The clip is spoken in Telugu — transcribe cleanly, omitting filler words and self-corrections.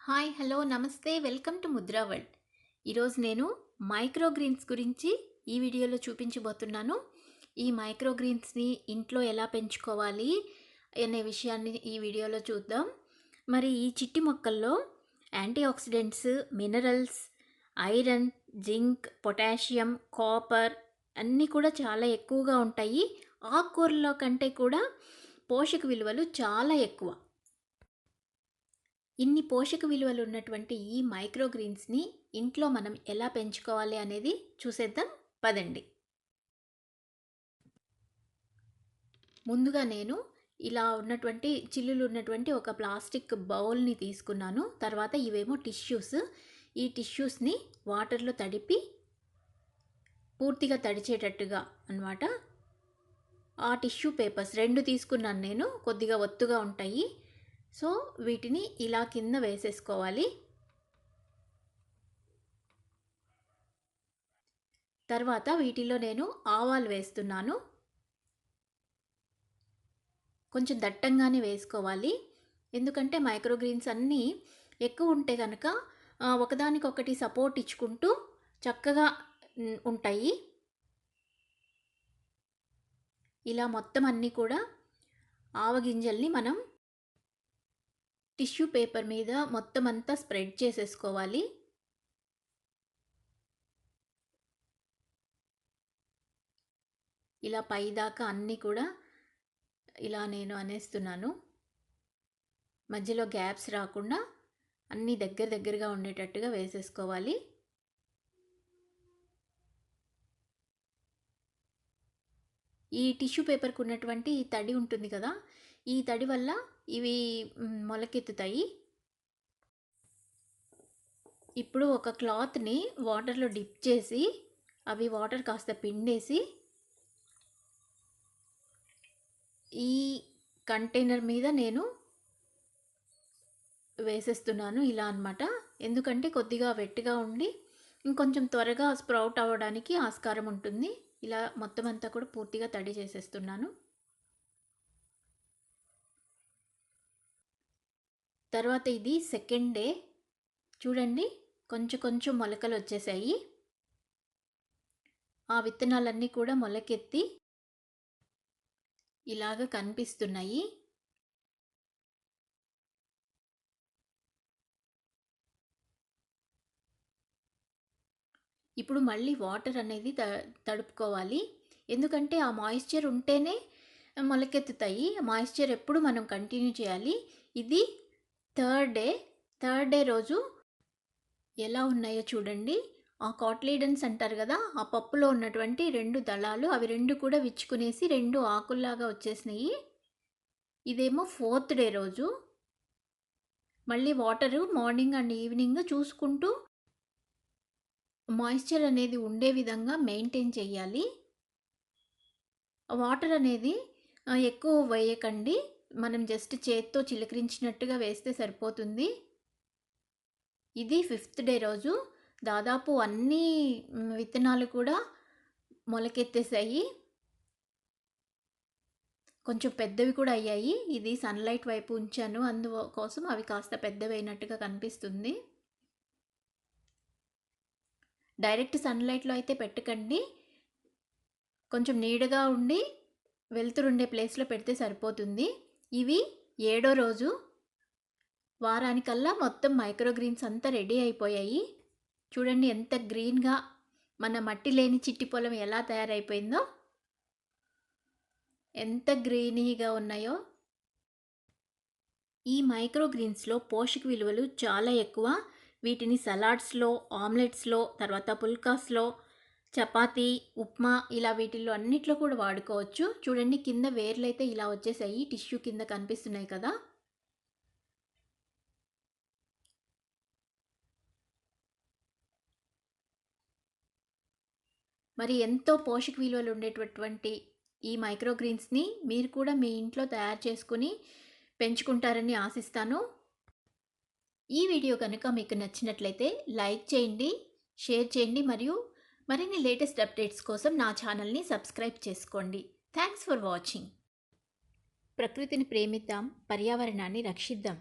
హాయ్ హలో నమస్తే వెల్కమ్ టు ముద్రా వరల్డ్. ఈరోజు నేను మైక్రో గ్రీన్స్ గురించి ఈ వీడియోలో చూపించబోతున్నాను. ఈ మైక్రో గ్రీన్స్ని ఇంట్లో ఎలా పెంచుకోవాలి అనే విషయాన్ని ఈ వీడియోలో చూద్దాం. మరి ఈ చిట్టి మొక్కల్లో antioxidants, minerals, iron, zinc, potassium, copper అన్నీ కూడా చాలా ఎక్కువగా ఉంటాయి. ఆకుకూరల్లో కంటే కూడా పోషక విలువలు చాలా ఎక్కువ. ఇన్ని పోషక విలువలు ఉన్నటువంటి ఈ మైక్రో గ్రీన్స్ని ఇంట్లో మనం ఎలా పెంచుకోవాలి అనేది చూసేద్దాం పదండి. ముందుగా నేను ఇలా ఉన్నటువంటి చిల్లులు ఉన్నటువంటి ఒక ప్లాస్టిక్ బౌల్ని తీసుకున్నాను. తర్వాత ఇవేమో టిష్యూస్. ఈ టిష్యూస్ని వాటర్లో తడిపి పూర్తిగా తడిచేటట్టుగా అన్నమాట. ఆ టిష్యూ పేపర్స్ 2 తీసుకున్నాను నేను, కొద్దిగా ఒత్తుగా ఉంటాయి. సో వీటిని ఇలా కింద వేసేసుకోవాలి. తర్వాత వీటిలో నేను ఆవాలు వేస్తున్నాను. కొంచెం దట్టంగానే వేసుకోవాలి, ఎందుకంటే మైక్రోగ్రీన్స్ అన్నీ ఎక్కువ ఉంటే కనుక ఒకదానికొకటి సపోర్ట్ ఇచ్చుకుంటూ చక్కగా ఉంటాయి. ఇలా మొత్తం అన్నీ కూడా ఆవగింజల్ని మనం టిష్యూ పేపర్ మీద మొత్తం అంతా స్ప్రెడ్ చేసేసుకోవాలి. ఇలా పైదాకా అన్నీ కూడా ఇలా నేను అనేస్తున్నాను. మధ్యలో గ్యాప్స్ రాకుండా అన్నీ దగ్గరగా ఉండేటట్టుగా వేసేసుకోవాలి. ఈ టిష్యూ పేపర్కి ఉన్నటువంటి ఈ తడి ఉంటుంది కదా, ఈ తడి వల్ల ఇవి మొలకెత్తుతాయి. ఇప్పుడు ఒక క్లాత్ని వాటర్లో డిప్ చేసి అవి వాటర్ కాస్త పిండేసి ఈ కంటైనర్ మీద నేను వేసేస్తున్నాను ఇలా అన్నమాట. ఎందుకంటే కొద్దిగా వెట్గా ఉండి ఇంకొంచెం త్వరగా స్ప్రౌట్ అవ్వడానికి ఆస్కారం ఉంటుంది. ఇలా మొత్తం అంతా కూడా పూర్తిగా తడి చేసేస్తున్నాను. తర్వాత ఇది సెకండ్ డే. చూడండి, కొంచెం మొలకలు వచ్చేసాయి. ఆ విత్తనాలన్నీ కూడా మొలకెత్తి ఇలాగ కనిపిస్తున్నాయి. ఇప్పుడు మళ్ళీ వాటర్ అనేది తడుపుకోవాలి, ఎందుకంటే ఆ మాయిశ్చర్ ఉంటేనే మొలకెత్తుతాయి. మాయిశ్చర్ ఎప్పుడు మనం కంటిన్యూ చేయాలి. ఇది థర్డ్ డే రోజు ఎలా ఉన్నాయో చూడండి. ఆ కాట్లీడన్స్ అంటారు కదా, ఆ పప్పులో ఉన్నటువంటి 2 దళాలు అవి 2 కూడా విచ్చుకునేసి 2 ఆకుల్లాగా వచ్చేసినాయి. ఇదేమో 4th డే రోజు. మళ్ళీ వాటరు మార్నింగ్ అండ్ ఈవినింగ్ చూసుకుంటూ మాయిశ్చర్ అనేది ఉండే విధంగా మెయింటైన్ చేయాలి. వాటర్ అనేది ఎక్కువ వేయకండి, మనం జస్ట్ చేత్తో చిలకరించినట్టుగా వేస్తే సరిపోతుంది. ఇది 5th డే రోజు. దాదాపు అన్ని విత్తనాలు కూడా మొలకెత్తేసాయి, కొంచెం పెద్దవి కూడా అయ్యాయి. ఇది సన్లైట్ వైపు ఉంచాను, అందుకోసం అవి కాస్త పెద్దవైనట్టుగా కనిపిస్తుంది. డైరెక్ట్ సన్లైట్లో అయితే పెట్టకండి, కొంచెం నీడగా ఉండి వెలుతురుండే ప్లేస్లో పెడితే సరిపోతుంది. ఇవి 7వ రోజు. వారానికల్లా మొత్తం మైక్రోగ్రీన్స్ అంతా రెడీ అయిపోయాయి. చూడండి ఎంత గ్రీన్గా మన మట్టి లేని చిట్టి పొలం ఎలా తయారైపోయిందో, ఎంత గ్రీనీగా ఉన్నాయో. ఈ మైక్రోగ్రీన్స్లో పోషక విలువలు చాలా ఎక్కువ. వీటిని సలాడ్స్లో, ఆమ్లెట్స్లో, తర్వాత పుల్కాస్లో, చపాతీ, ఉప్మా ఇలా వీటిల్లో అన్నిట్లో కూడా వాడుకోవచ్చు. చూడండి కింద వేర్లు అయితే ఇలా వచ్చేసాయి, టిష్యూ కింద కనిపిస్తున్నాయి కదా. మరి ఎంతో పోషక విలువలు ఉండేటటువంటి ఈ మైక్రోగ్రీన్స్ని మీరు కూడా మీ ఇంట్లో తయారు చేసుకుని పెంచుకుంటారని ఆశిస్తాను. ఈ వీడియో కనుక మీకు నచ్చినట్లయితే లైక్ చేయండి, షేర్ చేయండి, మరియు మరిన్ని లేటెస్ట్ అప్డేట్స్ కోసం నా ఛానల్ని సబ్స్క్రైబ్ చేసుకోండి. Thanks for watching. ప్రకృతిని ప్రేమిద్దాం, పర్యావరణాన్ని రక్షిద్దాం.